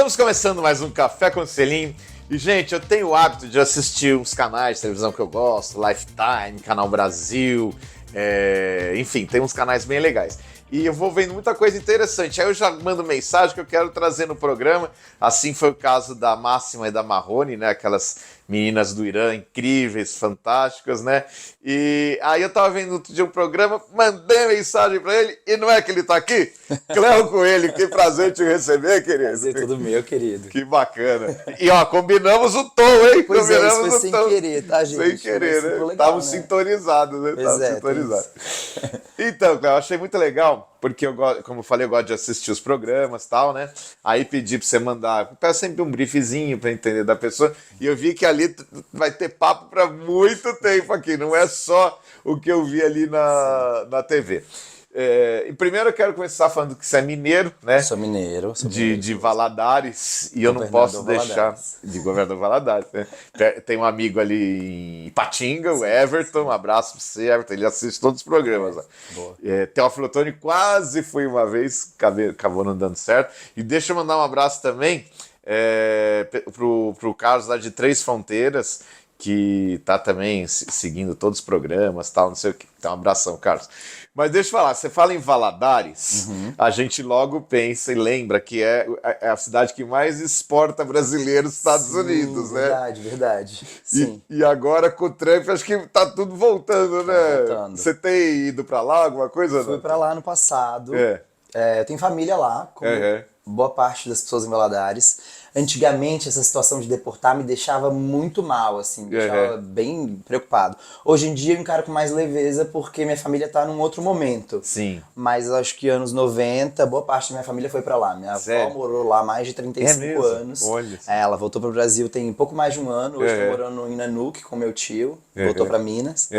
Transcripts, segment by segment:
Estamos começando mais um Café com Selim. E, gente, eu tenho o hábito de assistir uns canais de televisão que eu gosto, Lifetime, Canal Brasil, enfim, tem uns canais bem legais. E eu vou vendo muita coisa interessante. Aí eu já mando mensagem que eu quero trazer no programa. Assim foi o caso da Máxima e da Marrone, né? Aquelas meninas do Irã incríveis, fantásticas, né? E aí eu tava vendo outro dia um programa, mandei mensagem pra ele e não é que ele tá aqui? Cléo Coelho, que prazer te receber, querido. Prazer todo meu, querido. Que bacana. E ó, combinamos o tom, hein? Pois combinamos isso foi sem querer, tá, gente? Sem querer, né? Legal, Estávamos né? sintonizados, né? Pois Sintonizados. Então, Cléo, eu achei muito legal, porque eu gosto, como eu falei, eu gosto de assistir os programas e tal, né? Aí pedi pra você mandar, peço sempre um briefzinho pra entender da pessoa, e eu vi que ali vai ter papo pra muito tempo aqui, não é só o que eu vi ali na TV. E primeiro eu quero começar falando que você é mineiro, né? Sou mineiro. De Valadares, e eu não posso deixar de Governador Valadares, né? Tem um amigo ali em Ipatinga, o Everton, um abraço pra você, Everton, ele assiste todos os programas lá. Teófilo Otoni, quase fui uma vez, acabou não dando certo. E deixa eu mandar um abraço também pro Carlos lá de Três Fronteiras, que tá também seguindo todos os programas, tal, não sei o que. Então, um abração, Carlos. Mas deixa eu falar, você fala em Valadares, a gente logo pensa e lembra que é a cidade que mais exporta brasileiros dos Estados Unidos, né? Verdade. Sim. E agora com o Trump, acho que tá tudo voltando, né? Voltando. Você tem ido pra lá, alguma coisa? Fui pra lá no passado. É. Eu tenho família lá, como boa parte das pessoas em Valadares. Antigamente, essa situação de deportar me deixava muito mal, assim, me deixava bem preocupado. Hoje em dia eu encaro com mais leveza porque minha família tá num outro momento. Sim. Mas acho que anos 90, boa parte da minha família foi pra lá. Minha avó morou lá mais de 35 anos. Olha. Ela voltou pro Brasil tem pouco mais de um ano. Hoje tô morando em Nanuque com meu tio. Voltou pra Minas.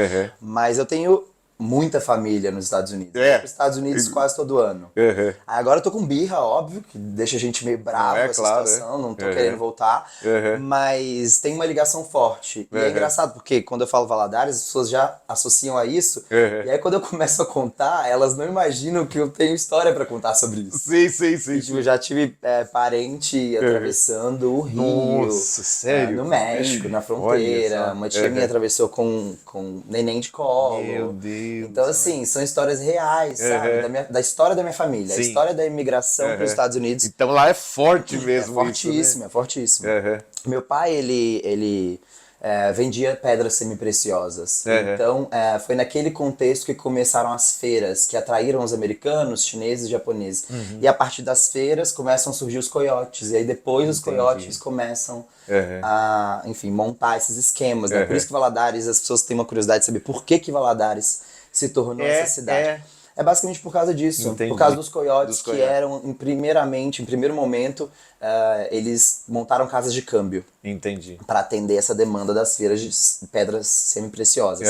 Mas eu tenho muita família nos Estados Unidos. Eu vou para os Estados Unidos quase todo ano. Agora eu tô com birra, óbvio, que deixa a gente meio bravo essa situação, não tô querendo voltar, mas tem uma ligação forte. E é engraçado, porque quando eu falo Valadares, as pessoas já associam a isso, e aí quando eu começo a contar, elas não imaginam que eu tenho história pra contar sobre isso. Sim. E, tipo, eu já tive parente atravessando o Rio, Nossa, sério? no México, na fronteira, uma tia minha atravessou com neném de colo. Meu Deus. Então, assim, são histórias reais, sabe? Da história da minha família. Sim. A história da imigração para os Estados Unidos. Então lá é forte mesmo. É fortíssimo, isso, né? é fortíssimo. Meu pai, ele vendia pedras semipreciosas. Então, foi naquele contexto que começaram as feiras, que atraíram os americanos, chineses e japoneses. E a partir das feiras começam a surgir os coiotes. E aí depois os coiotes começam a, enfim, montar esses esquemas. Né? Por isso que Valadares, as pessoas têm uma curiosidade de saber por que Valadares se tornou essa cidade. É basicamente por causa disso. Entendi. Por causa dos coiotes, que eram, em primeiro momento, eles montaram casas de câmbio. Entendi. Para atender essa demanda das feiras de pedras semi-preciosas.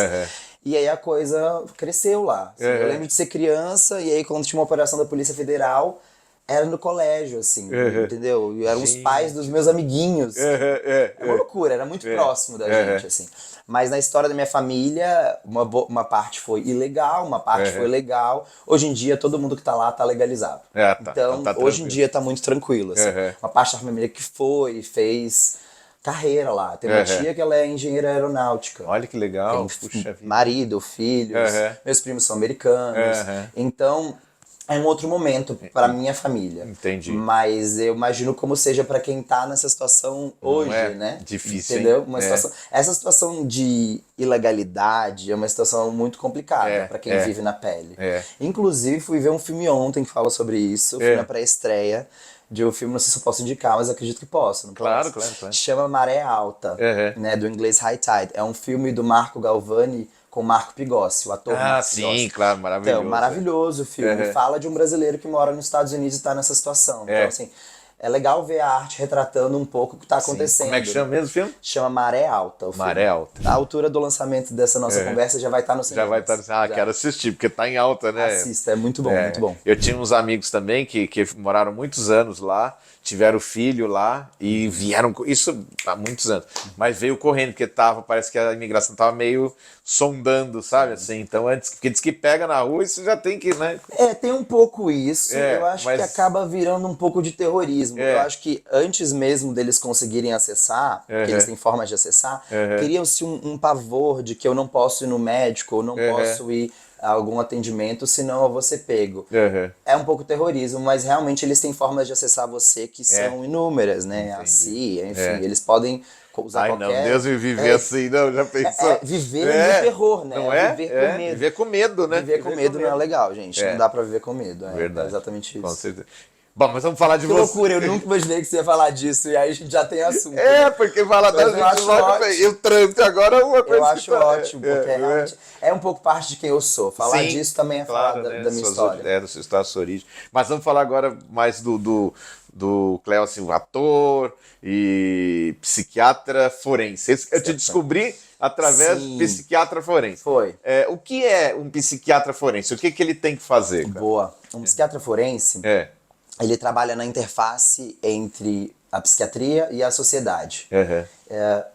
E aí a coisa cresceu lá. Assim, eu lembro de ser criança, e aí quando tinha uma operação da Polícia Federal, era no colégio, assim, entendeu? E eram os pais dos meus amiguinhos. É uma loucura, era muito próximo da gente, assim. Mas na história da minha família, uma parte foi ilegal, uma parte foi legal. Hoje em dia, todo mundo que tá lá tá legalizado. Então, hoje em dia tá muito tranquilo, assim. Uma parte da família que foi, fez carreira lá. Tem uma tia que ela é engenheira aeronáutica. Olha que legal. Tem marido, filhos, meus primos são americanos. Então, é um outro momento para minha família. Entendi. Mas eu imagino como seja para quem tá nessa situação hoje, né? Difícil, entendeu? Hein? Uma situação, essa situação de ilegalidade é uma situação muito complicada para quem vive na pele. Inclusive, fui ver um filme ontem que fala sobre isso. Fui na pré-estreia de um filme, não sei se eu posso indicar, mas acredito que posso. Não claro. Chama Maré Alta, né? Do inglês High Tide. É um filme do Marco Galvani com Marco Pigossi, o ator Marco Pigossi. Sim, claro, maravilhoso. Então, maravilhoso o filme. Fala de um brasileiro que mora nos Estados Unidos e está nessa situação. Então, assim, é legal ver a arte retratando um pouco o que está acontecendo. Como é que chama mesmo o filme? Chama Maré Alta. O filme. Maré Alta. À altura do lançamento dessa nossa conversa já vai estar no cinema. Já vai estar. Quero assistir, porque tá em alta, né? Assista, é muito bom, muito bom. Eu tinha uns amigos também que moraram muitos anos lá, tiveram filho lá e vieram, isso há muitos anos, mas veio correndo, porque parece que a imigração tava meio sondando, sabe, assim, então antes, porque diz que pega na rua, isso já tem que, né? Tem um pouco isso, eu acho que acaba virando um pouco de terrorismo, mesmo. Eu acho que antes mesmo deles conseguirem acessar, que eles têm formas de acessar, criam-se um pavor de que eu não posso ir no médico, ou não posso ir a algum atendimento, senão eu vou ser pego. É um pouco terrorismo, mas realmente eles têm formas de acessar você que são inúmeras, né? Entendi. A CIA, enfim, eles podem usar qualquer... Ai, não, Deus me viver assim, não, já pensou? Viver no terror, né? Não Viver com medo. Viver com medo, né? Viver com medo não é legal, gente. Não dá pra viver com medo. Verdade. É exatamente isso. Com certeza. Bom, mas vamos falar de Que você. loucura, eu nunca imaginei que você ia falar disso, e aí a gente já tem assunto. Porque falar da gente logo, e o trânsito agora é uma coisa eu acho ótimo, porque realmente é um pouco parte de quem eu sou. Falar disso também é falar da minha história. Da sua origem. Mas vamos falar agora mais do Cléo, assim, ator e psiquiatra forense. Eu te descobri através de psiquiatra forense. Foi. O que é um psiquiatra forense? O que ele tem que fazer? Cara? Boa. Um psiquiatra forense... Ele trabalha na interface entre a psiquiatria e a sociedade.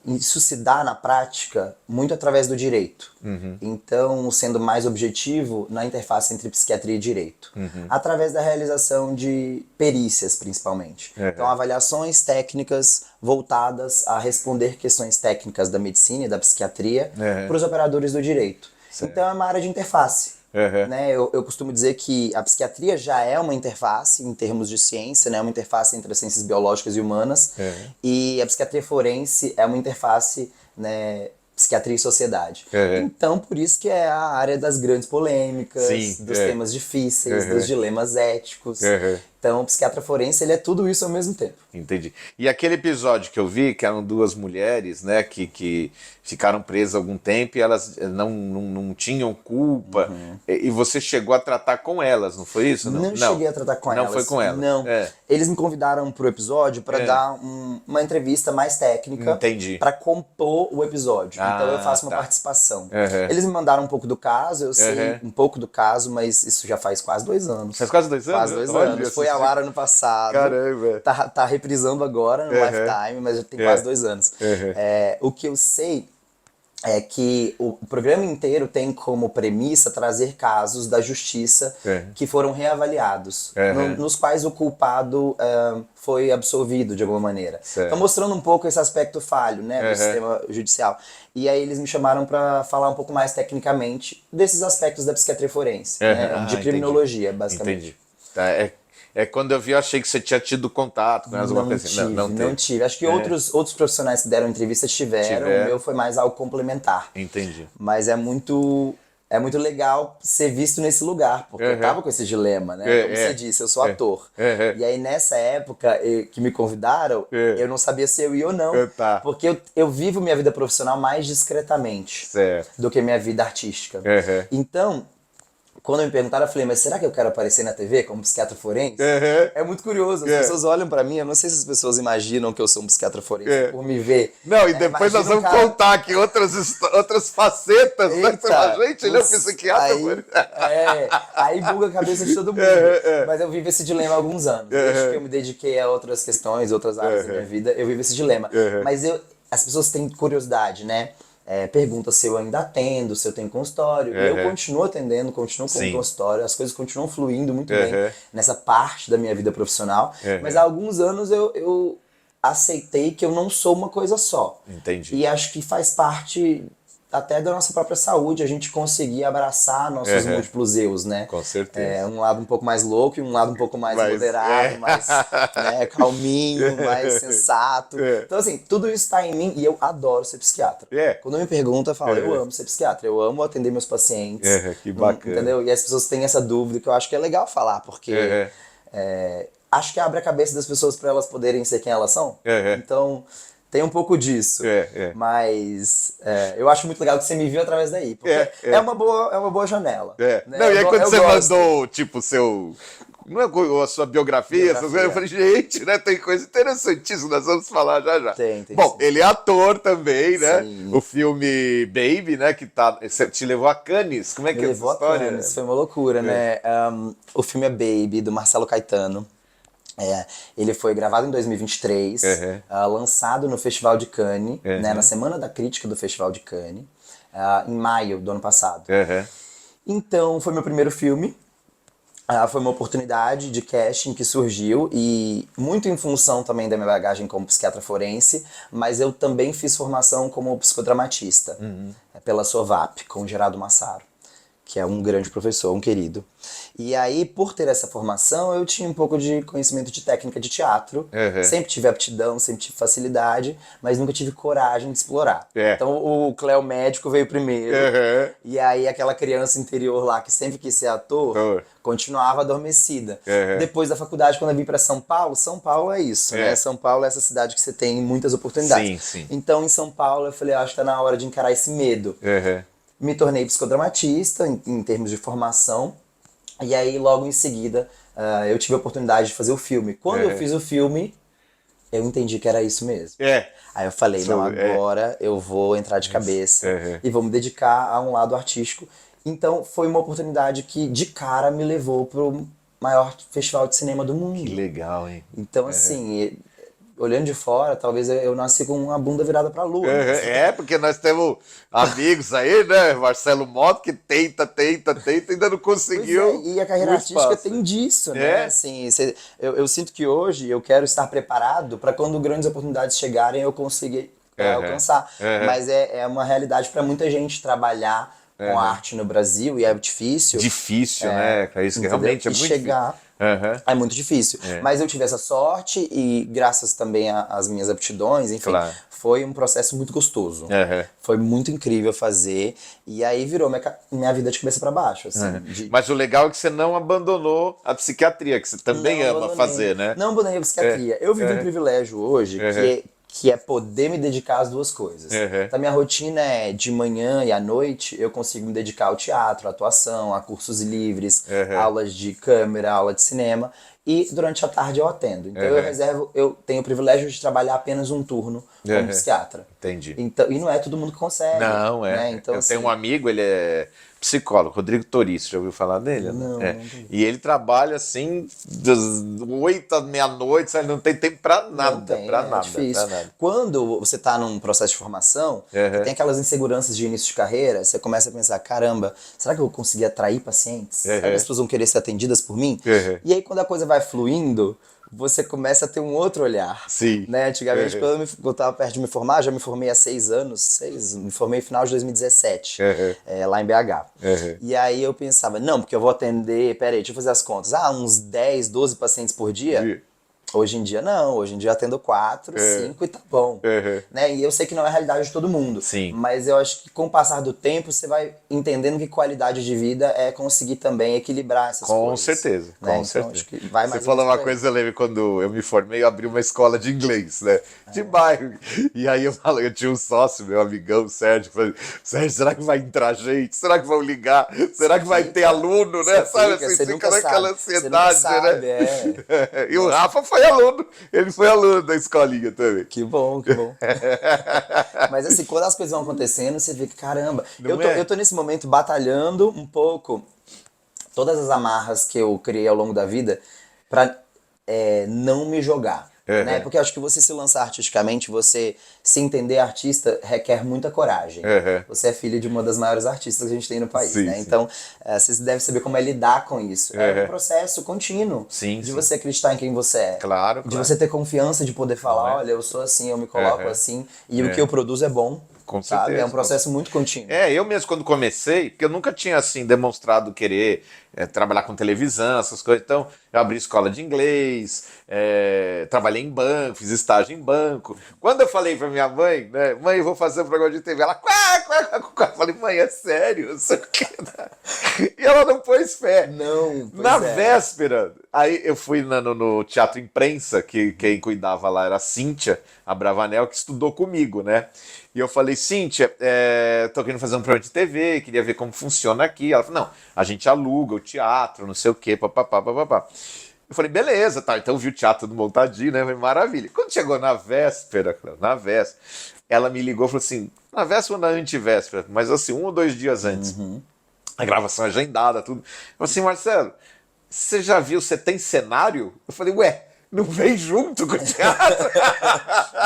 Isso se dá na prática muito através do direito. Então, sendo mais objetivo, na interface entre psiquiatria e direito. Através da realização de perícias, principalmente. Então, avaliações técnicas voltadas a responder questões técnicas da medicina e da psiquiatria para os operadores do direito. Então, é uma área de interface. Né? Eu costumo dizer que a psiquiatria já é uma interface em termos de ciência, né? Uma interface entre as ciências biológicas e humanas, e a psiquiatria forense é uma interface, né, psiquiatria e sociedade. Então, por isso que é a área das grandes polêmicas, dos temas difíceis, dos dilemas éticos. Então, o psiquiatra forense, ele é tudo isso ao mesmo tempo. Entendi. E aquele episódio que eu vi, que eram duas mulheres, né, que ficaram presas algum tempo e elas não tinham culpa, e você chegou a tratar com elas, não foi isso? Não cheguei a tratar com elas. Não foi com elas? Não. Eles me convidaram pro episódio para dar uma entrevista mais técnica para compor o episódio. Então eu faço uma participação. Eles me mandaram um pouco do caso, eu sei um pouco do caso, mas isso já faz quase 2 anos. Faz quase 2 anos? Quase 2 anos. Foi ao ar ano passado. Caramba. Tá reprisando agora no Lifetime, mas já tem quase 2 anos. O que eu sei é que o programa inteiro tem como premissa trazer casos da justiça que foram reavaliados, nos quais o culpado foi absolvido de alguma maneira. Então mostrando um pouco esse aspecto falho, né, do sistema judicial. E aí eles me chamaram para falar um pouco mais tecnicamente desses aspectos da psiquiatria forense, né, de criminologia, basicamente. Entendi. Quando eu vi, eu achei que você tinha tido contato com elas, alguma coisa assim. Não tive. Acho que outros profissionais que deram entrevista tiveram. O meu foi mais algo complementar. Entendi. Mas é muito legal ser visto nesse lugar, porque eu tava com esse dilema, né? Como você disse, eu sou ator. E aí, nessa época que me convidaram, eu não sabia se eu ia ou não. Porque eu vivo minha vida profissional mais discretamente do que minha vida artística. Então... Quando me perguntaram, eu falei, mas será que eu quero aparecer na TV como psiquiatra forense? É muito curioso, as pessoas olham pra mim, eu não sei se as pessoas imaginam que eu sou um psiquiatra forense por me ver. Não, e depois nós vamos contar aqui outras facetas, né? Você fala, gente, ele é um psiquiatra forense. Aí buga a cabeça de todo mundo. Mas eu vivo esse dilema há alguns anos. Desde que eu me dediquei a outras questões, outras áreas da minha vida, eu vivo esse dilema. Mas as pessoas têm curiosidade, né? Pergunta se eu ainda atendo, se eu tenho consultório. Eu continuo atendendo, continuo com o consultório, as coisas continuam fluindo muito bem nessa parte da minha vida profissional. Mas há alguns anos eu aceitei que eu não sou uma coisa só. Entendi. E acho que faz parte até da nossa própria saúde, a gente conseguir abraçar nossos múltiplos eus, né? Com certeza. Um lado um pouco mais louco e um lado um pouco mais moderado, mais calminho, mais sensato. Então, assim, tudo isso tá em mim e eu adoro ser psiquiatra. Quando me perguntam, eu falo, eu amo ser psiquiatra, eu amo atender meus pacientes. Que bacana. Entendeu? E as pessoas têm essa dúvida que eu acho que é legal falar, porque acho que abre a cabeça das pessoas para elas poderem ser quem elas são. Então... Tem um pouco disso, mas eu acho muito legal que você me viu através daí, porque é uma boa janela. Né? Não, e aí quando você mandou, tipo, seu... Não é a sua biografia, essas coisas, eu falei, gente, né, tem coisa interessantíssima, nós vamos falar já. Tem Bom, sim. ele é ator também, né? Sim. O filme Baby, né, que te levou a Cannes. Como é que é essa história? A Cannes, foi uma loucura, né? O filme é Baby, do Marcelo Caetano. Ele foi gravado em 2023, lançado no Festival de Cannes, né, na Semana da Crítica do Festival de Cannes, em maio do ano passado. Então, foi meu primeiro filme. Foi uma oportunidade de casting que surgiu e muito em função também da minha bagagem como psiquiatra forense, mas eu também fiz formação como psicodramatista, pela Sovap, com o Gerardo Massaro, que é um grande professor, um querido. E aí, por ter essa formação, eu tinha um pouco de conhecimento de técnica de teatro. Sempre tive aptidão, sempre tive facilidade, mas nunca tive coragem de explorar. Então, o Cléo médico veio primeiro. E aí, aquela criança interior lá, que sempre quis ser ator, continuava adormecida. Depois da faculdade, quando eu vim para São Paulo é isso, né? São Paulo é essa cidade que você tem muitas oportunidades. Sim. Então, em São Paulo, eu falei, acho que tá na hora de encarar esse medo. Me tornei psicodramatista em termos de formação. E aí, logo em seguida, eu tive a oportunidade de fazer o filme. Quando eu fiz o filme, eu entendi que era isso mesmo. Aí eu falei, não, agora eu vou entrar de cabeça e vou me dedicar a um lado artístico. Então, foi uma oportunidade que, de cara, me levou pro maior festival de cinema do mundo. Que legal, hein? Então, assim, olhando de fora, talvez eu nasci com uma bunda virada pra lua. Porque nós temos amigos aí, né? Marcelo Mota, que tenta, ainda não conseguiu. E a carreira artística tem disso, né? Assim, eu sinto que hoje eu quero estar preparado para quando grandes oportunidades chegarem eu conseguir alcançar. Mas é uma realidade para muita gente trabalhar com arte no Brasil e é difícil. Difícil, né? É isso que realmente é muito chegar. difícil. É muito difícil. Mas eu tive essa sorte e graças também às minhas aptidões, enfim, foi um processo muito gostoso. Foi muito incrível fazer e aí virou minha vida de cabeça para baixo. Assim, Mas o legal é que você não abandonou a psiquiatria, que você também ama fazer, né? Não abandonei a psiquiatria. Eu vivo um privilégio hoje que é poder me dedicar às duas coisas. Então, a minha rotina é de manhã e à noite eu consigo me dedicar ao teatro, à atuação, a cursos livres, aulas de câmera, aula de cinema. E durante a tarde eu atendo. Então eu tenho o privilégio de trabalhar apenas um turno como psiquiatra. Entendi. Então, e não é todo mundo que consegue. Não, né? Então, eu tenho um amigo, ele é psicólogo, Rodrigo Torice, já ouviu falar dele? Não. E ele trabalha assim, das 8 à meia-noite, ele não tem tempo pra nada. É difícil. Quando você tá num processo de formação, tem aquelas inseguranças de início de carreira, você começa a pensar, caramba, será que eu vou conseguir atrair pacientes? Será que as pessoas vão querer ser atendidas por mim? E aí quando a coisa vai fluindo, você começa a ter um outro olhar. Sim. Né? Antigamente, quando eu estava perto de me formar, já me formei há 6 anos, me formei no final de 2017, lá em BH. E aí eu pensava, não, porque eu vou atender, peraí, deixa eu fazer as contas, uns 10, 12 pacientes por dia? Hoje em dia não, hoje em dia eu atendo 4, 5 e tá bom. Né? E eu sei que não é a realidade de todo mundo. Sim. Mas eu acho que com o passar do tempo você vai entendendo que qualidade de vida é conseguir também equilibrar essas coisas. Com certeza, né? com certeza. Acho que vai mais você falou uma coisa, eu lembro quando eu me formei, eu abri uma escola de inglês, né? De bairro. E aí eu tinha um sócio, meu amigão, o Sérgio, falei, Sérgio, será que vai entrar gente? Será que vão ligar? Será que vai ter aluno, né? Sabe assim, você fica naquela ansiedade, né? E o Rafa foi aluno, ele foi aluno da escolinha também. Que bom. Mas assim, quando as coisas vão acontecendo, você vê que, caramba, eu tô nesse momento batalhando um pouco todas as amarras que eu criei ao longo da vida pra não me jogar. Né? Porque eu acho que você se lançar artisticamente, você se entender artista, requer muita coragem. Você é filho de uma das maiores artistas que a gente tem no país, né? Sim. Então, você deve saber como é lidar com isso. É um processo contínuo de você acreditar em quem você é. Claro. De você ter confiança de poder falar, olha, eu sou assim, eu me coloco assim, e o que eu produzo é bom. Com sabe? certeza. É um processo muito contínuo. Eu mesmo quando comecei, porque eu nunca tinha assim demonstrado querer trabalhar com televisão, essas coisas, então eu abri escola de inglês, trabalhei em banco, fiz estágio em banco. Quando eu falei pra minha mãe, né, mãe, eu vou fazer um programa de TV, ela, quá. Eu falei, mãe, é sério? Não sei o quê. E ela não pôs fé. Não, Na véspera, aí eu fui no Teatro Imprensa, que quem cuidava lá era a Cíntia, a Bravanel, que estudou comigo, né? E eu falei, Cíntia, tô querendo fazer um programa de TV, queria ver como funciona aqui. Ela falou, não, a gente aluga o teatro, não sei o quê, papapá. Eu falei, beleza, tá, então eu vi o teatro tudo montadinho, né? Maravilha. Quando chegou na véspera, ela me ligou e falou assim, na véspera ou na antivéspera, mas assim, 1 ou 2 dias antes. A gravação agendada, tudo. Eu falei assim, Marcelo, você já viu, você tem cenário? Eu falei, não vem junto com o teatro?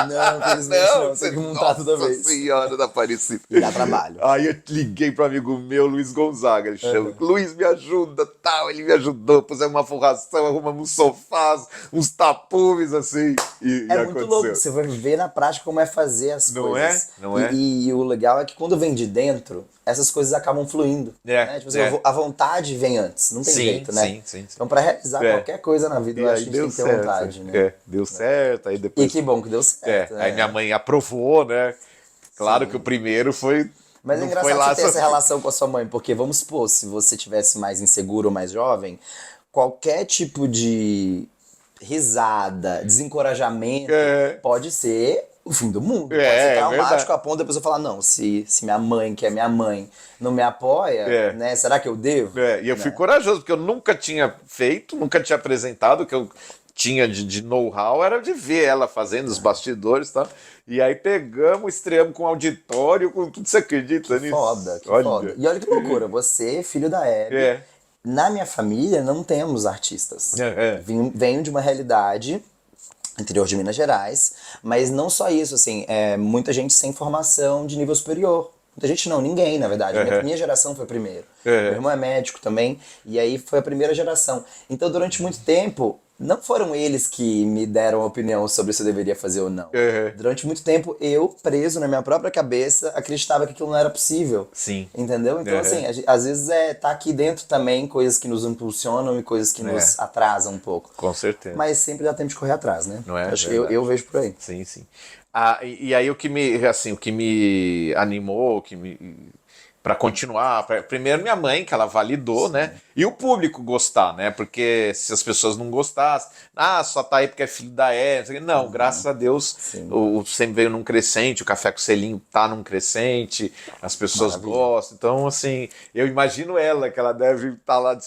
Não, infelizmente não, tem que montar toda vez. Nossa Senhora da Aparecida. E dá trabalho. Aí eu liguei para um amigo meu, Luiz Gonzaga, ele chama, Luiz, me ajuda, tal, ele me ajudou, pusemos uma forração, arrumamos uns sofás, uns tapumes, assim, e É muito aconteceu. louco, você vai ver na prática como é fazer as Não coisas. é? Não é? E o legal é que quando vem de dentro, essas coisas acabam fluindo. Né? Tipo assim, a vontade vem antes, não tem jeito, né? Sim. Então pra realizar qualquer coisa na vida, eu acho que a gente tem que ter vontade, né? Deu certo, aí depois... E que bom que deu certo, né? Aí minha mãe aprovou, né? Claro que o primeiro foi... Mas é não engraçado foi lá você ter essa relação com a sua mãe, porque vamos supor, se você tivesse mais inseguro ou mais jovem, qualquer tipo de risada, desencorajamento, pode ser o fim do mundo. Pode ser traumático a ponto da pessoa falar, não, se minha mãe, que é minha mãe, não me apoia, né? Será que eu devo? E eu fui corajoso, porque eu nunca tinha feito, nunca tinha apresentado, que eu tinha de know-how era de ver ela fazendo os bastidores e tal. E aí pegamos, estreamos com auditório, com tudo, você acredita nisso? Foda. E olha que loucura, você, filho da Hebe, na minha família não temos artistas. Venho de uma realidade interior de Minas Gerais, mas não só isso, assim, muita gente sem formação de nível superior. Muita gente não, ninguém, na verdade. Minha geração foi a primeira. Meu irmão é médico também, e aí foi a primeira geração. Então, durante muito tempo, não foram eles que me deram a opinião sobre se eu deveria fazer ou não. Durante muito tempo, eu, preso na minha própria cabeça, acreditava que aquilo não era possível. Sim. Entendeu? Então, assim, às vezes tá aqui dentro também coisas que nos impulsionam e coisas que nos atrasam um pouco. Com certeza. Mas sempre dá tempo de correr atrás, né? Não é? Eu vejo por aí. Sim. E aí o que me animou, para continuar, primeiro minha mãe, que ela validou, né? E o público gostar, né? Porque se as pessoas não gostassem, só tá aí porque é filho da Hebe. Não, graças a Deus, sempre veio num crescente, o Café com Selinho tá num crescente, as pessoas gostam. Então, assim, eu imagino ela, que ela deve estar lá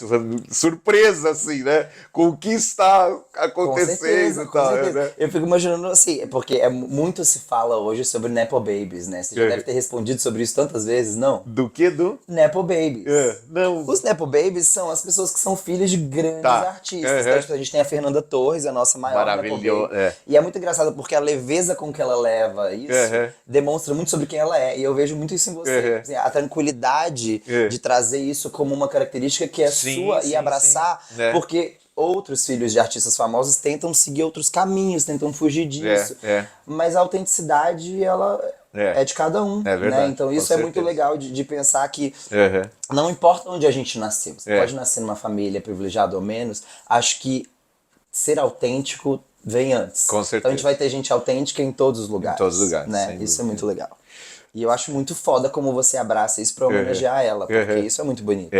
surpresa, assim, né? Com o que está acontecendo e tal. Né? Eu fico imaginando, assim, porque muito se fala hoje sobre Nepo Babies, né? Você já deve ter respondido sobre isso tantas vezes, não? Do que? Nepo Babies. Não. Os Nepo Babies são as pessoas que são filhas de grandes artistas. Então, a gente tem a Fernanda Torres, a nossa maior Nepo Baby. E é muito engraçado porque a leveza com que ela leva isso demonstra muito sobre quem ela é. E eu vejo muito isso em você. Assim, a tranquilidade de trazer isso como uma característica que é sua e abraçar. Porque outros filhos de artistas famosos tentam seguir outros caminhos, tentam fugir disso. Mas a autenticidade, ela... É de cada um, verdade, né? Então isso é muito legal de pensar que não importa onde a gente nasceu, você pode nascer numa família privilegiada ou menos, acho que ser autêntico vem antes. Com certeza. Então a gente vai ter gente autêntica em todos os lugares. Em todos os lugares, né? Isso é muito legal. E eu acho muito foda como você abraça isso pra homenagear ela, porque isso é muito bonito.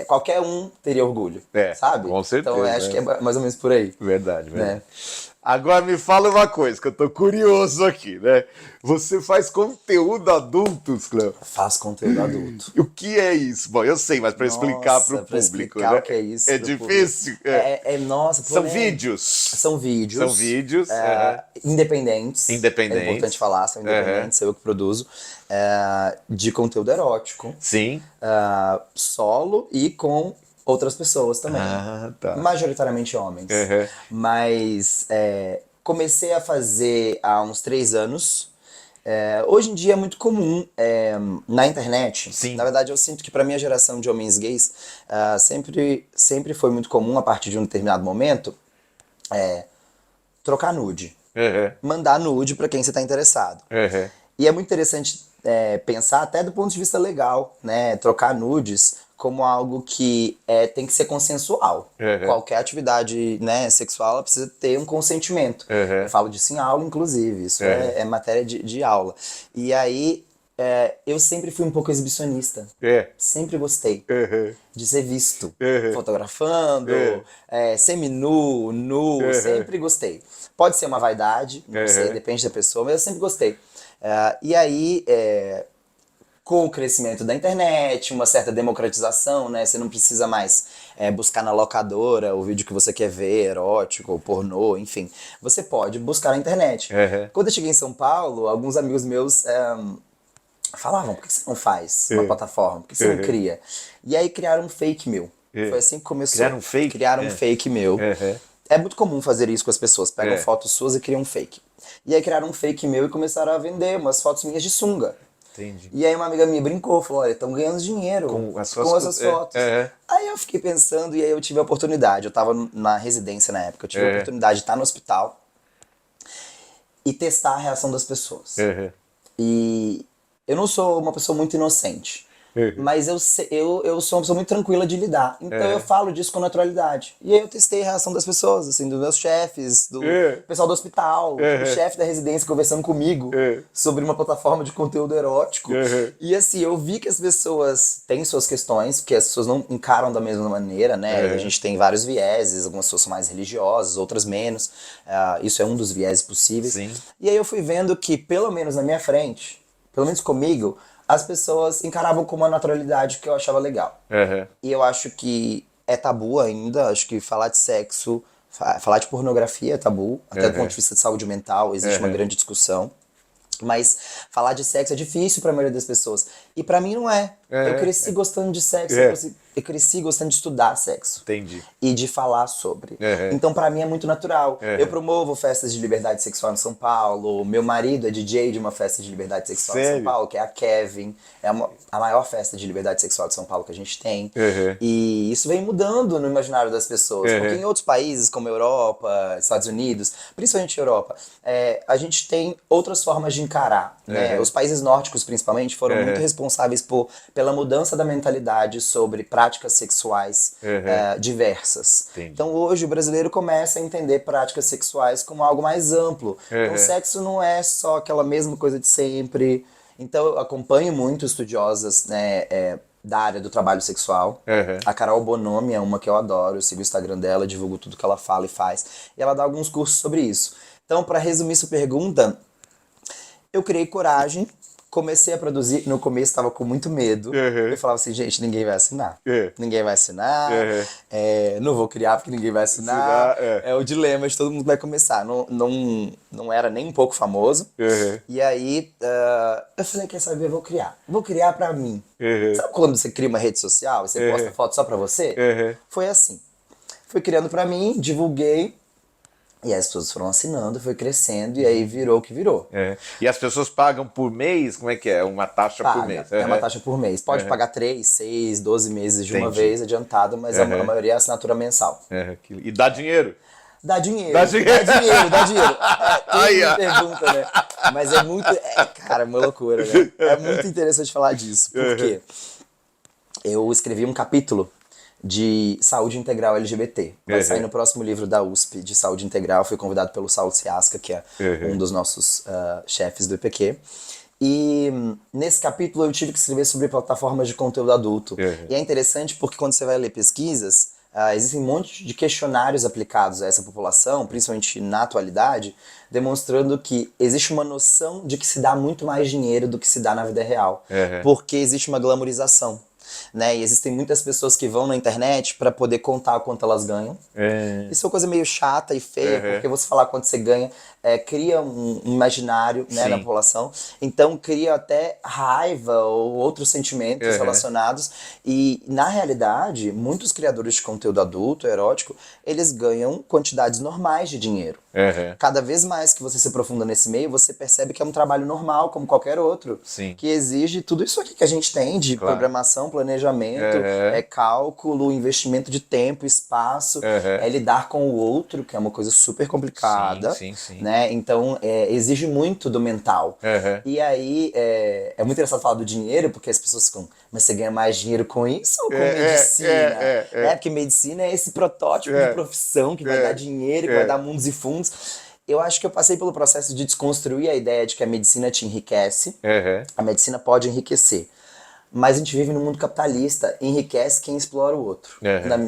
Qualquer um teria orgulho, sabe? Com certeza. Então eu acho que é mais ou menos por aí. Verdade. Agora me fala uma coisa, que eu tô curioso aqui, né? Você faz conteúdo adulto, Cleo? Faço conteúdo adulto. O que é isso? Bom, eu sei, mas para explicar pro público, explicar né? o que é isso. É difícil? Nossa, São vídeos. São vídeos. Independentes. Independentes. É importante falar, são independentes, eu que produzo. De conteúdo erótico. Sim. Solo e com outras pessoas também. Majoritariamente homens. Mas comecei a fazer há uns 3 anos. Hoje em dia é muito comum na internet. Sim. Na verdade, eu sinto que para minha geração de homens gays sempre foi muito comum, a partir de um determinado momento, trocar nude. Mandar nude para quem você está interessado. E é muito interessante pensar até do ponto de vista legal, né? Trocar nudes como algo que tem que ser consensual. Qualquer atividade, né, sexual, ela precisa ter um consentimento. Eu falo disso em aula, inclusive. Isso é matéria de aula. E aí, eu sempre fui um pouco exibicionista. Sempre gostei de ser visto. Fotografando, seminu, nu, sempre gostei. Pode ser uma vaidade, não sei, depende da pessoa, mas eu sempre gostei. E aí... com o crescimento da internet, uma certa democratização, né? Você não precisa mais buscar na locadora o vídeo que você quer ver, erótico, pornô, enfim. Você pode buscar na internet. Quando eu cheguei em São Paulo, alguns amigos meus falavam, por que você não faz uma plataforma? Por que você não cria? E aí criaram um fake meu. Foi assim que começou. Criaram um fake? Criaram um fake meu. É muito comum fazer isso com as pessoas. Pegam fotos suas e criam um fake. E aí criaram um fake meu e começaram a vender umas fotos minhas de sunga. Entendi. E aí uma amiga minha brincou, falou, olha, estão ganhando dinheiro com essas fotos. Aí eu fiquei pensando, e aí eu tive a oportunidade, eu tava na residência na época, eu tive a oportunidade de estar no hospital e testar a reação das pessoas. E eu não sou uma pessoa muito inocente. Mas eu sou uma pessoa muito tranquila de lidar. Então eu falo disso com naturalidade. E aí eu testei a reação das pessoas, assim, dos meus chefes, do pessoal do hospital, o chefe da residência conversando comigo sobre uma plataforma de conteúdo erótico. E assim, eu vi que as pessoas têm suas questões, porque as pessoas não encaram da mesma maneira, né? A gente tem vários vieses, algumas pessoas são mais religiosas, outras menos. Isso é um dos vieses possíveis. Sim. E aí eu fui vendo que, pelo menos na minha frente, pelo menos comigo, as pessoas encaravam com uma naturalidade que eu achava legal. E eu acho que é tabu ainda, acho que falar de sexo, falar de pornografia é tabu, até do ponto de vista de saúde mental, existe uma grande discussão. Mas falar de sexo é difícil pra maioria das pessoas. E pra mim não é. Eu cresci gostando de sexo, eu cresci gostando de estudar sexo. Entendi. E de falar sobre. Então pra mim é muito natural. Eu promovo festas de liberdade sexual em São Paulo, meu marido é DJ de uma festa de liberdade sexual em São Paulo, que é a Kevin. É a maior festa de liberdade sexual de São Paulo que a gente tem. E isso vem mudando no imaginário das pessoas. Porque em outros países, como Europa, Estados Unidos, principalmente Europa, a gente tem outras formas de encarar. Né? Os países nórdicos, principalmente, foram muito responsáveis pela mudança da mentalidade sobre práticas sexuais diversas. Entendi. Então hoje o brasileiro começa a entender práticas sexuais como algo mais amplo. Então o sexo não é só aquela mesma coisa de sempre. Então eu acompanho muito estudiosas, né, da área do trabalho sexual. A Carol Bonomi é uma que eu adoro, eu sigo o Instagram dela, divulgo tudo que ela fala e faz. E ela dá alguns cursos sobre isso. Então, para resumir sua pergunta, eu criei coragem, comecei a produzir, no começo estava com muito medo. Eu falava assim, gente, ninguém vai assinar. Ninguém vai assinar, não vou criar porque ninguém vai assinar. É o dilema de todo mundo vai começar. Não era nem um pouco famoso. E aí, eu falei, quer saber, eu vou criar. Vou criar pra mim. Sabe quando você cria uma rede social e você posta foto só pra você? Foi assim. Fui criando pra mim, divulguei. E aí as pessoas foram assinando, foi crescendo, e aí virou o que virou. E as pessoas pagam por mês? Como é que é? Uma taxa por mês? É uma taxa por mês. Pode pagar 3, 6, 12 meses de uma vez adiantado, mas a maioria é assinatura mensal. E dá dinheiro? Dá dinheiro. Dá dinheiro. Dá dinheiro. Todo mundo pergunta, né? Mas é muito... cara, é uma loucura, né? É muito interessante falar disso, porque eu escrevi um capítulo de saúde integral LGBT. Vai sair no próximo livro da USP de saúde integral. Fui convidado pelo Saulo Ciasca, que é um dos nossos chefes do IPQ. E nesse capítulo eu tive que escrever sobre plataformas de conteúdo adulto. E é interessante porque quando você vai ler pesquisas, existem um monte de questionários aplicados a essa população, principalmente na atualidade, demonstrando que existe uma noção de que se dá muito mais dinheiro do que se dá na vida real. Porque existe uma glamorização. Né? E existem muitas pessoas que vão na internet para poder contar quanto elas ganham. Isso é uma coisa meio chata e feia, porque você falar quanto você ganha cria um imaginário, né, na população. Então cria até raiva ou outros sentimentos relacionados. E na realidade, muitos criadores de conteúdo adulto, erótico, eles ganham quantidades normais de dinheiro. Cada vez mais que você se aprofunda nesse meio, você percebe que é um trabalho normal, como qualquer outro. Que exige tudo isso aqui que a gente tem de programação, planejamento, cálculo, investimento de tempo, espaço, lidar com o outro, que é uma coisa super complicada. Né? Então, exige muito do mental. E aí, é muito engraçado falar do dinheiro, porque as pessoas ficam, mas você ganha mais dinheiro com isso ou com medicina? Porque medicina é esse protótipo de profissão que vai dar dinheiro, que vai dar mundos e fundos. Eu acho que eu passei pelo processo de desconstruir a ideia de que a medicina te enriquece. A medicina pode enriquecer. Mas a gente vive num mundo capitalista, enriquece quem explora o outro,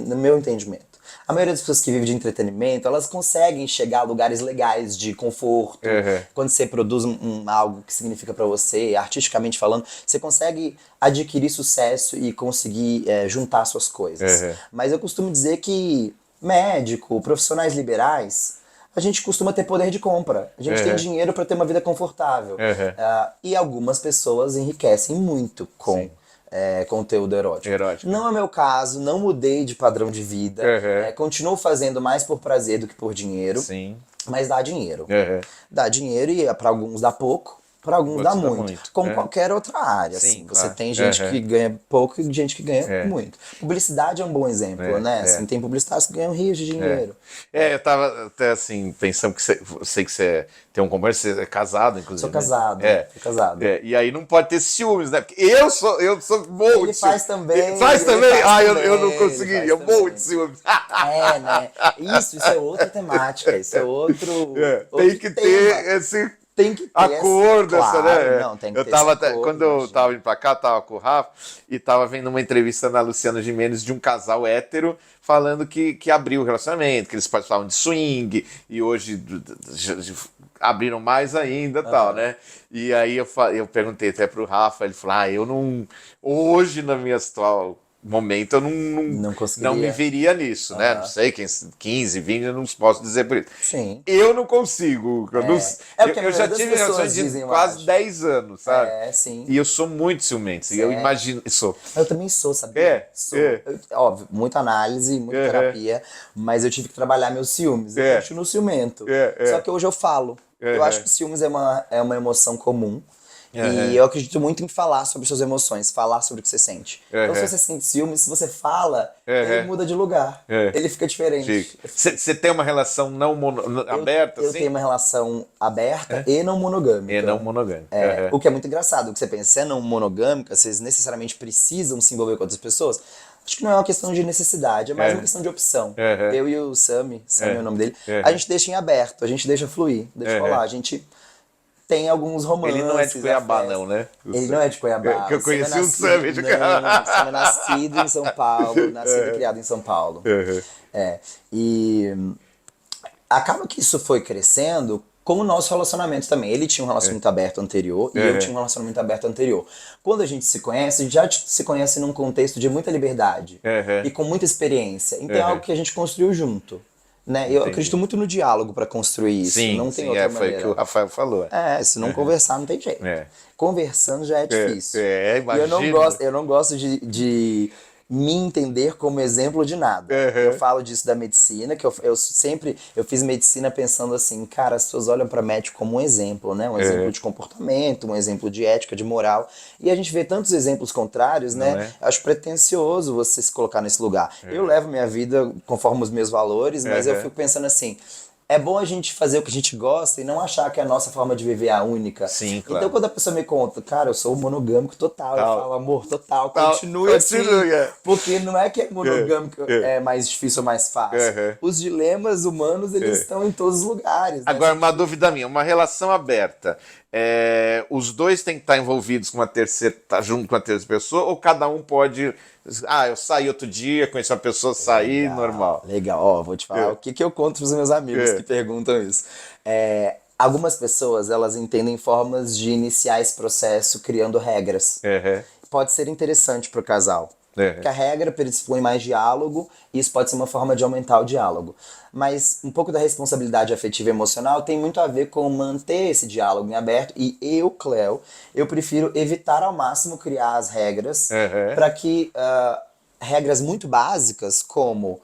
no meu entendimento. A maioria das pessoas que vivem de entretenimento, elas conseguem chegar a lugares legais de conforto. Quando você produz algo que significa pra você, artisticamente falando, você consegue adquirir sucesso e conseguir juntar suas coisas. Mas eu costumo dizer que médico, profissionais liberais, a gente costuma ter poder de compra. A gente tem dinheiro para ter uma vida confortável. E algumas pessoas enriquecem muito com conteúdo erótico. Não é meu caso, não mudei de padrão de vida. Continuo fazendo mais por prazer do que por dinheiro. Mas dá dinheiro. Dá dinheiro e para alguns dá pouco. Para alguns Você dá muito. Como qualquer outra área. Sim, assim. claro. Você tem gente que ganha pouco e gente que ganha muito. Publicidade é um bom exemplo, né? Assim, tem publicitários que ganham rios de dinheiro. Eu tava até assim, pensando que eu sei que você tem um comércio, você é casado, inclusive. Sou casado. Né? Sou casado. E aí não pode ter ciúmes, né? Porque eu sou morro Ele faz também. Faz também? Eu não ele conseguiria, eu morro de ciúmes. Né? Isso é outra temática, isso é outro. Tem que ter esse. Tem que ter acordo, claro, né? Não, tem que eu ter tava esse acordo, quando eu tava indo pra cá, tava com o Rafa e tava vendo uma entrevista na Luciana Gimenez de um casal hétero falando que abriu o relacionamento, que eles participavam de swing e hoje abriram mais ainda e tal, né? E aí eu perguntei até pro Rafa, ele falou, eu não... Hoje, na minha atual momento, eu não me veria nisso, né? Não sei, 15, 20, eu não posso dizer por isso. Sim. Eu não consigo. Eu já tive relações de quase 10 anos, sabe? Sim. E eu sou muito ciumento. Eu imagino. Eu também sou, sabia? Óbvio, muita análise, muita terapia, mas eu tive que trabalhar meus ciúmes. Eu continuo ciumento. Só que hoje eu falo. Eu acho que ciúmes é uma emoção comum. E eu acredito muito em falar sobre suas emoções, falar sobre o que você sente. Então, se você sente ciúme, se você fala, ele muda de lugar. Ele fica diferente. Você tem uma relação aberta? Eu tenho uma relação aberta e não monogâmica. E não monogâmica. O que é muito engraçado, o que você pensa, se é não monogâmica, vocês necessariamente precisam se envolver com outras pessoas. Acho que não é uma questão de necessidade, é mais uma questão de opção. Eu e o Sami é o nome dele, a gente deixa em aberto, a gente deixa fluir, deixa rolar, a gente tem alguns romances. Ele não é de Cuiabá, não, né? Ele não é de Cuiabá. Que eu conheci o Sami de Cuiabá. Você é nascido em São Paulo, nascido e criado em São Paulo. E acaba que isso foi crescendo com o nosso relacionamento também. Ele tinha um relacionamento aberto anterior e eu tinha um relacionamento aberto anterior. Quando a gente se conhece, a gente já se conhece num contexto de muita liberdade e com muita experiência. Então é algo que a gente construiu junto. Né? Eu acredito muito no diálogo para construir isso. Não tem outra maneira. Foi o que o Rafael falou. Se não conversar, não tem jeito. Conversando já é difícil. Imagino. E eu não gosto de me entender como exemplo de nada. Eu falo disso da medicina, que eu sempre fiz medicina pensando assim, cara, as pessoas olham para médico como um exemplo, né? Um exemplo de comportamento, um exemplo de ética, de moral. E a gente vê tantos exemplos contrários, né? Eu acho pretensioso você se colocar nesse lugar. Eu levo minha vida conforme os meus valores, mas eu fico pensando assim, é bom a gente fazer o que a gente gosta e não achar que a nossa forma de viver é a única. Sim, claro. Então, quando a pessoa me conta, cara, eu sou monogâmico total, eu falo, amor, total, continue assim. Porque não é que é monogâmico é mais difícil ou mais fácil. Os dilemas humanos, eles estão em todos os lugares. Né? Agora, uma dúvida minha, uma relação aberta. Os dois têm que estar envolvidos com uma terceira, tá junto com uma terceira pessoa, ou cada um pode... eu saí outro dia, conheci uma pessoa, saí, normal. Legal, vou te falar o que eu conto pros meus amigos que perguntam isso. Algumas pessoas, elas entendem formas de iniciar esse processo criando regras. Pode ser interessante pro casal. Porque a regra predispõe mais diálogo e isso pode ser uma forma de aumentar o diálogo. Mas um pouco da responsabilidade afetiva e emocional tem muito a ver com manter esse diálogo em aberto. E eu, Cléo, eu prefiro evitar ao máximo criar as regras para que regras muito básicas como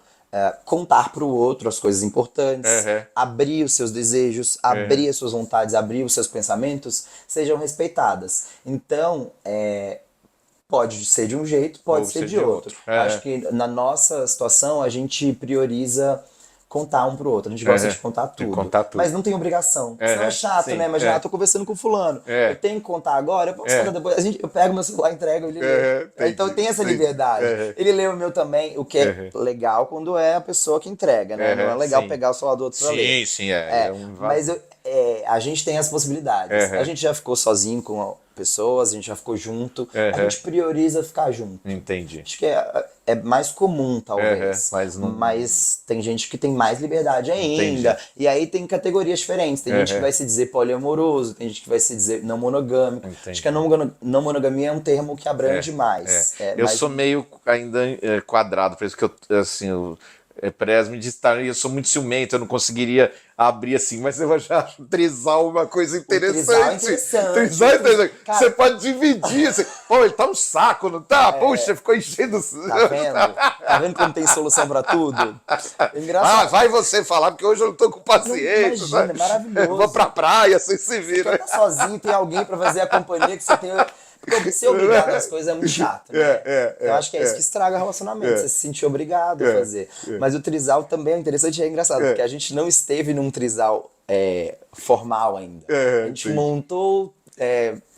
contar para o outro as coisas importantes, abrir os seus desejos, abrir as suas vontades, abrir os seus pensamentos, sejam respeitadas. Então, pode ser de um jeito, pode ser de outro. Acho que na nossa situação a gente prioriza contar um pro outro. A gente gosta de contar tudo. Mas não tem obrigação. Senão é chato, né? Imagina, eu tô conversando com fulano. Eu tenho que contar agora, eu posso contar depois. Eu pego meu celular, entrego, ele lê. Então tem essa liberdade. Ele lê o meu também, o que é legal quando é a pessoa que entrega, né? Não é legal pegar o celular do outro pra ler. Mas a gente tem as possibilidades. A gente já ficou sozinho com pessoas, a gente já ficou junto. A gente prioriza ficar junto. Entendi. Acho que é mais comum, talvez. Mas tem gente que tem mais liberdade ainda. Entendi. E aí tem categorias diferentes. Tem gente que vai se dizer poliamoroso, tem gente que vai se dizer não monogâmico. Entendi. Acho que a não monogamia é um termo que abrange mais. Eu sou meio ainda quadrado, por isso que eu Presme de estar. Eu sou muito ciumento, eu não conseguiria abrir assim, mas eu já acho trisal uma coisa interessante. Trisal é interessante. Trisal é interessante. Cara, você pode dividir. Assim, pô, ele tá um saco, não tá? Puxa, ficou enchendo. Tá vendo? Tá vendo como tem solução pra tudo? Engraçado. Vai você falar, porque hoje eu não tô com paciência. Imagina, é maravilhoso. Eu vou pra praia, você se vira. Você tá sozinho, tem alguém pra fazer a companhia que você tem. Porque ser obrigado às coisas é muito chato, né? Eu acho que é isso que estraga o relacionamento, você se sentir obrigado a fazer. Mas o trisal também é interessante e é engraçado, porque a gente não esteve num trisal formal ainda. A gente montou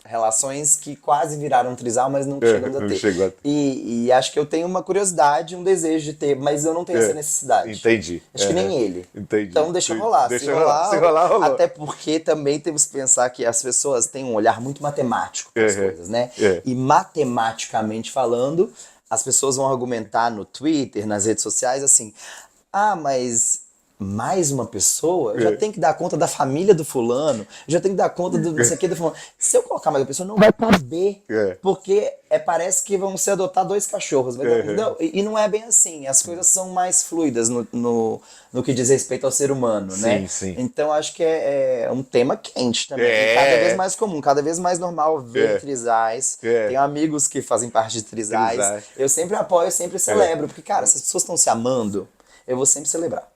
relações que quase viraram trisal, mas não chegamos a ter. E acho que eu tenho uma curiosidade, um desejo de ter, mas eu não tenho essa necessidade. Entendi. Acho que nem ele. Entendi. Então deixa rolar. Se rolar, rolou. Até porque também temos que pensar que as pessoas têm um olhar muito matemático para as coisas, né? E matematicamente falando, as pessoas vão argumentar no Twitter, nas redes sociais, assim, mas mais uma pessoa, eu já tenho que dar conta da família do fulano, eu já tenho que dar conta do não sei o que do fulano. Se eu colocar mais uma pessoa, não vai caber. Porque parece que vão ser adotar 2 cachorros. Não, e não é bem assim. As coisas são mais fluidas no que diz respeito ao ser humano, né? Sim. Então acho que é um tema quente também. Cada vez mais comum, cada vez mais normal ver trisais. Tenho amigos que fazem parte de trisais. Eu sempre apoio, sempre celebro. Porque, cara, se as pessoas estão se amando, eu vou sempre celebrar.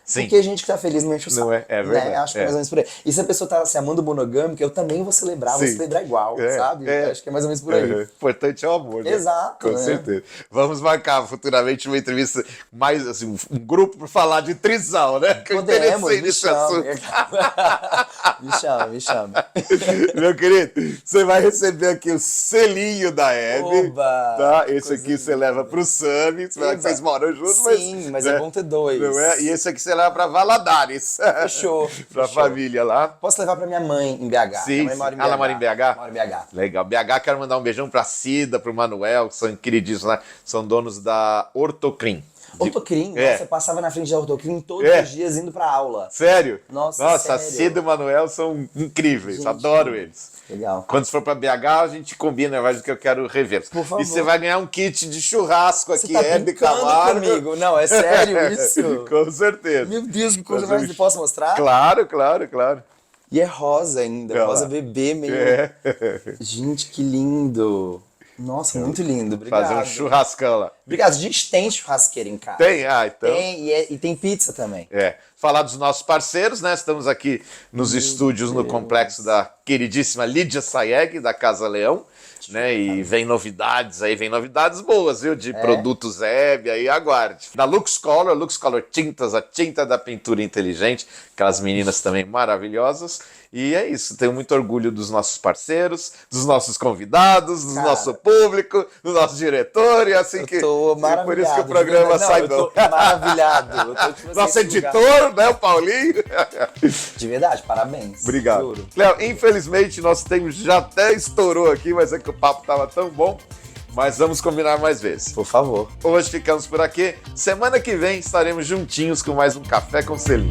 Sim. Porque a gente que tá feliz não enche o saco. Não é verdade. Né? Acho que é mais ou menos por aí. E se a pessoa tá se amando monogâmica, eu também vou celebrar, vou celebrar igual, sabe? Acho que é mais ou menos por aí. Importante é o amor, né? Exato. Com certeza. Vamos marcar futuramente uma entrevista, mais assim, um grupo para falar de trisal, né? Que Podemos, eu nesse assunto. Me chama. Meu querido, você vai receber aqui o selinho da Hebe. Tá? Esse aqui você leva pro Sami, vocês moram juntos, mas é bom ter 2. Não é? E esse aqui você leva pra Valadares. Fechou. Pra família lá. Posso levar pra minha mãe em BH. Sim. Minha mãe mora em BH. Ela mora em BH? Mora em BH. Legal. BH, quero mandar um beijão pra Cida, pro Manuel, que são queridíssimos lá. São donos da Ortocrim. Ortocrim? Nossa, eu passava na frente da Ortocrim todos os dias indo pra aula. Sério? Nossa, sério? A Cida e o Manuel são incríveis. Gente, adoro eles. Legal. Quando você for pra BH, a gente combina, vai que eu quero rever. Por favor. E você vai ganhar um kit de churrasco aqui, Hebe Camargo. Comigo. Não, é sério isso? Com certeza. Meu Deus, que coisa mais. Posso mostrar? Claro. E é rosa ainda, rosa bebê meio. Gente, que lindo. Nossa, muito lindo. Obrigado. Fazer um churrascão lá. Obrigado. A gente tem churrasqueira em casa. Tem? Então. Tem, e tem pizza também. Falar dos nossos parceiros, né? Estamos aqui nos estúdios no complexo da queridíssima Lídia Sayeg, da Casa Leão. Né? E vem novidades boas, viu? De produtos Hebe, aí aguarde. Da Lux Color Tintas, a tinta da pintura inteligente, aquelas meninas também maravilhosas. E é isso, tenho muito orgulho dos nossos parceiros, dos nossos convidados, do nosso público, do nosso diretor, e assim que. Tô maravilhado. Por isso que o programa sai bom. Eu tô maravilhado. Nosso editor, né, o Paulinho? De verdade, parabéns. Obrigado. Léo, infelizmente, nosso tempo já até estourou aqui, mas é que o papo tava tão bom. Mas vamos combinar mais vezes. Por favor. Hoje ficamos por aqui. Semana que vem estaremos juntinhos com mais um Café com Selinho.